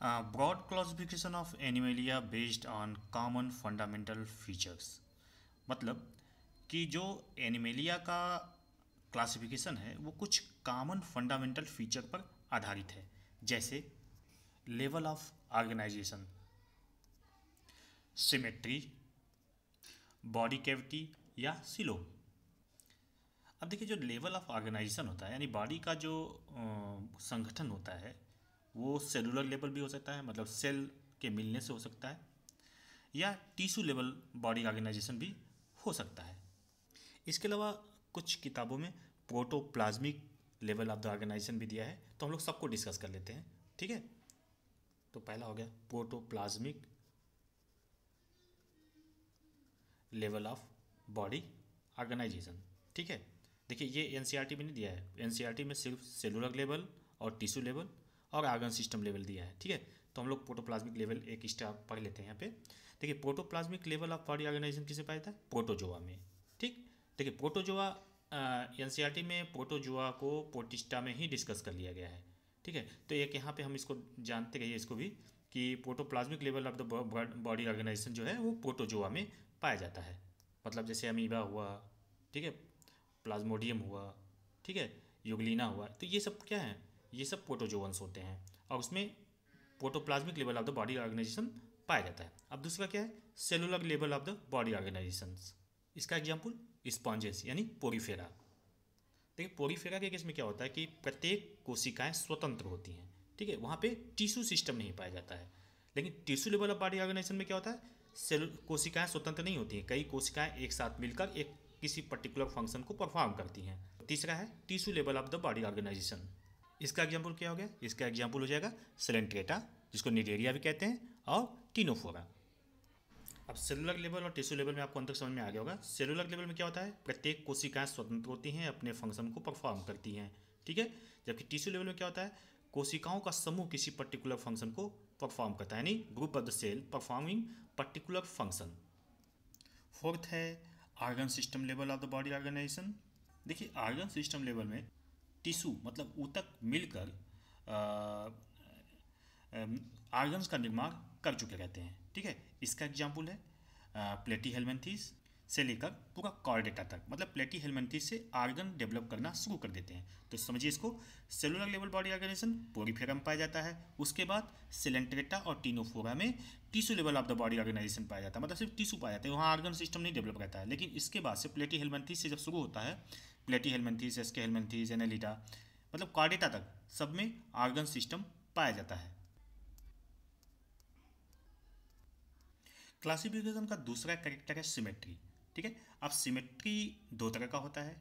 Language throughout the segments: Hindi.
Broad classification of animalia based on common fundamental features. मतलब कि जो एनिमेलिया का क्लासिफिकेशन है वो कुछ कॉमन फंडामेंटल फीचर पर आधारित है, जैसे level of organization, symmetry, body cavity या सिलोम। अब देखिए, जो लेवल ऑफ ऑर्गेनाइजेशन होता है यानी बॉडी का जो संगठन होता है वो सेलुलर लेवल भी हो सकता है, मतलब सेल के मिलने से हो सकता है, या टिश्यू लेवल बॉडी ऑर्गेनाइजेशन भी हो सकता है। इसके अलावा कुछ किताबों में protoplasmic level of the organization भी दिया है, तो हम लोग सबको डिस्कस कर लेते हैं। ठीक है, तो पहला हो गया protoplasmic level of body organization. ठीक है, देखिए ये एनसीईआरटी में नहीं दिया है, एनसीईआरटी में सिर्फ सेलुलर लेवल और टिश्यू लेवल और आर्गन सिस्टम लेवल दिया है। ठीक है, तो हम लोग प्रोटोप्लाज्मिक लेवल एक स्टेप पढ़ लेते हैं यहाँ पे। देखिए, protoplasmic level of body organization किसे पाया था? प्रोटोजोआ में। ठीक, देखिए प्रोटोजोआ एनसीईआरटी में प्रोटोजोआ को प्रोटिस्टा में ही डिस्कस कर लिया गया है। ठीक है, तो एक यहाँ पे हम इसको जानते रहिए इसको भी, कि protoplasmic level of the body organization जो है वो प्रोटोजोआ में पाया जाता है। मतलब जैसे अमीबा हुआ, ठीक है, प्लाज्मोडियम हुआ, ठीक है, यूग्लिना हुआ, तो ये सब क्या है? ये सब प्रोटोजोअन्स होते हैं और उसमें protoplasmic level of the body organization पाया जाता है। अब दूसरा क्या है? Cellular level of the body organization. इसका एग्जाम्पल स्पॉन्जेस यानी पोरीफेरा। देखिए पोरीफेरा के केस में क्या होता है कि प्रत्येक कोशिकाएं स्वतंत्र होती हैं। ठीक है, वहाँ पे टिश्यू सिस्टम नहीं पाया जाता है। लेकिन tissue level of body organization में क्या होता है? सेल कोशिकाएं स्वतंत्र नहीं होती हैं, कई कोशिकाएं एक साथ मिलकर एक किसी पर्टिकुलर फंक्शन को परफॉर्म करती हैं। तीसरा है tissue level of the body organization. इसका एग्जाम्पल क्या हो गया? इसका एग्जाम्पल हो जाएगा सेलेंट्रेटा, जिसको निडेरिया भी कहते हैं, और टिनोफोरा। अब सेलुलर लेवल और टिश्यू लेवल में आपको अंतर समझ में आ गया होगा। सेलुलर लेवल में क्या होता है? प्रत्येक कोशिकाएं स्वतंत्र होती हैं, अपने फंक्शन को परफॉर्म करती हैं। ठीक है, जबकि टिश्यू लेवल में क्या होता है? कोशिकाओं का समूह किसी पर्टिकुलर फंक्शन को परफॉर्म करता है, यानी group of the cell performing particular function. Fourth है organ system level of the body organization. देखिए ऑर्गन सिस्टम लेवल में टिश्यू मतलब ऊतक मिलकर ऑर्गन्स का निर्माण कर चुके रहते हैं। ठीक है, इसका एग्जाम्पल है प्लेटीहेल्मिन्थेस से लेकर पूरा कॉर्डेटा तक, मतलब प्लेटीहेल्मिन्थेस से ऑर्गन डेवलप करना शुरू कर देते हैं। तो समझिए इसको, cellular level body organization Porifera में पाया जाता है, उसके बाद सेलेंट्रेटा और टिनोफोरा में tissue level of the body organization पाया जाता है, मतलब सिर्फ टिश्यू पाया जाता है, वहाँ ऑर्गन सिस्टम नहीं डेवलप रहता है। लेकिन इसके बाद से प्लेटीहेल्मिन्थेस से जब शुरू होता है, प्लेटीहेल्मिन्थेस, एस्केहेल्मिन्थेस, एनेलिडा, मतलब कॉर्डेटा तक सब में ऑर्गन सिस्टम पाया जाता है। क्लासिफिकेशन का दूसरा कैरेक्टर है सिमेट्री। ठीक है, अब सिमेट्री दो तरह का होता है,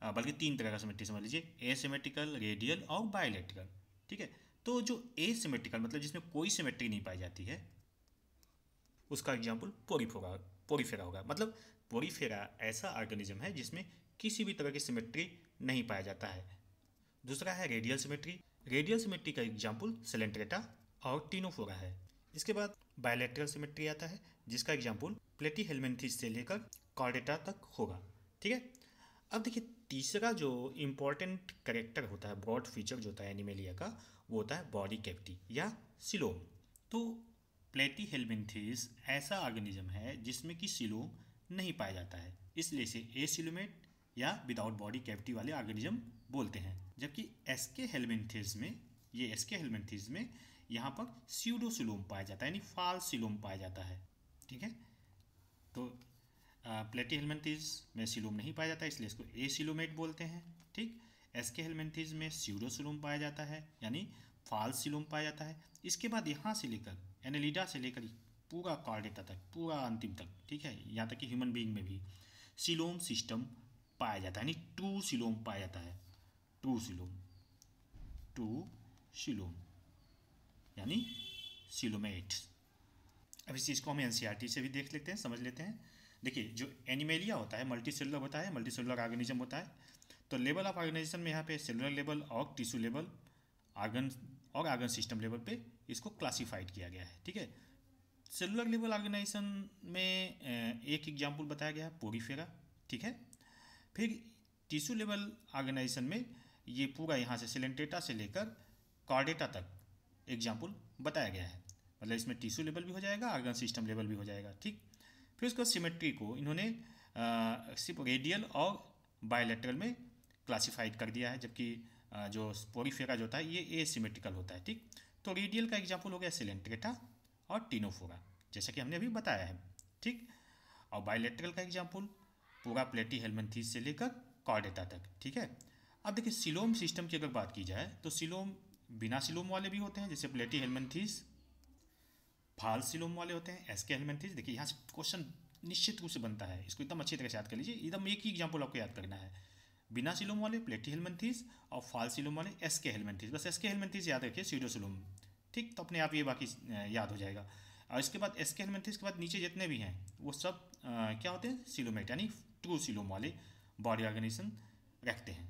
बल्कि तीन तरह का सिमेट्री समझ लीजिए, एसिमेट्रिकल, रेडियल और बायलैटरल। ठीक है, तो जो एसिमेट्रिकल मतलब जिसमें कोई सिमेट्री नहीं पाई जाती है, उसका एग्जाम्पल पोरीफेरा होगा। मतलब पोरीफेरा ऐसा ऑर्गेनिज्म है जिसमें किसी भी तरह की सिमेट्री नहीं पाया जाता है। दूसरा है रेडियल सिमेट्री। रेडियल सिमेट्री का एग्जाम्पल सेलेंट्रेटा और टिनोफोरा है। इसके बाद बायलैटरल सिमेट्री आता है, जिसका एग्जाम्पल प्लेटीहेल्मिन्थेस से लेकर कॉर्डेटा तक होगा। ठीक है, अब देखिए तीसरा जो इम्पोर्टेंट कैरेक्टर होता है, ब्रॉड फीचर जो होता है एनिमेलिया का, वो होता है बॉडी कैविटी या सिलोम। तो प्लेटीहेल्मिन्थेस ऐसा ऑर्गेनिज्म है जिसमें कि सिलोम नहीं पाया जाता है, इसलिए इसे एसिलोमेट या विदाउट बॉडी कैविटी वाले ऑर्गेनिज्म बोलते हैं। जबकि एस्केहेल्मिन्थेस में, ये एस्केहेल्मिन्थेस में यहाँ पर स्यूडोसिलोम पाया जाता है, यानी फाल्स सिलोम पाया जाता है। ठीक है, तो प्लेटीहेल्मिन्थेस में सिलोम नहीं पाया जाता है, इसलिए इसको एसिलोमेट बोलते हैं। ठीक, एस्केहेल्मिन्थेस में स्यूडोसिलोम पाया जाता है, यानी फाल्स सिलोम पाया जाता है। इसके बाद यहाँ से लेकर एनेलिडा से लेकर पूरा कॉर्डेटा तक, पूरा अंतिम तक, ठीक है, यहाँ तक कि ह्यूमन बीइंग में भी सिलोम सिस्टम पाया जाता है, यानी ट्रू सिलोम पाया जाता है। ट्रू सिलोम, ट्रू सिलोम यानी सिलोमेट। अब इस चीज़ को हम एनसीईआरटी से भी देख लेते हैं, समझ लेते हैं। देखिए जो एनिमेलिया होता है मल्टी सेलुलर होता है, मल्टी सेलुलर ऑर्गेनिज्म होता है। तो लेवल ऑफ ऑर्गेनाइजेशन में यहाँ पे सेलुलर लेवल और टिश्यू लेवल, ऑर्गन और ऑर्गन सिस्टम लेवल पे इसको क्लासीफाइड किया गया है। ठीक है, सेलुलर लेवल ऑर्गेनाइजेशन में एक एग्जाम्पल बताया गया है पोरीफेरा। ठीक है, फिर टिश्यू लेवल ऑर्गेनाइजेशन में ये पूरा यहाँ से सेलेंट्रेटा से लेकर कॉर्डेटा तक एग्जाम्पल बताया गया है, मतलब इसमें टिश्यू लेवल भी हो जाएगा, ऑर्गन सिस्टम लेवल भी हो जाएगा। ठीक, फिर उसके बाद सिमेट्री को इन्होंने सिर्फ रेडियल और बायलैटरल में क्लासिफाइड कर दिया है, जबकि जो पोरीफेरा जो होता है ये एसिमेट्रिकल होता है। ठीक, तो रेडियल का एग्जाम्पल हो गया सेलेंट्रेटा और टिनोफोरा, जैसा कि हमने अभी बताया है। ठीक, और बायलैटरल का एग्जाम्पल पूरा प्लेटी हेलमिंथेस से लेकर कॉर्डेटा तक। ठीक है, अब देखिए सिलोम सिस्टम की अगर बात की जाए तो सिलोम बिना सिलोम वाले भी होते हैं, जैसे प्लेटी हेलमिंथेस, फाल सिलोम वाले होते हैं, एसके हेलमिंथेस। देखिए यहाँ से क्वेश्चन निश्चित रूप से बनता है, इसको एकदम अच्छी तरह से याद कर लीजिए, एकदम एक ही एग्जाम्पल आपको याद करना है। बिना सिलोम वाले प्लेटी हेलमिंथेस और फाल सिलोम वाले एसके हेलमिंथेस, बस एसके हेलमिंथेस याद रखिए, सीडोसिलोम। ठीक, तो अपने आप ये बाकी याद हो जाएगा। और इसके बाद एसके हेलमिंथेस के बाद नीचे जितने भी हैं वो सब क्या होते हैं, सिलोमेट, यानी ट्रू सिलोम वाले बॉडी ऑर्गेनिज्म रखते हैं।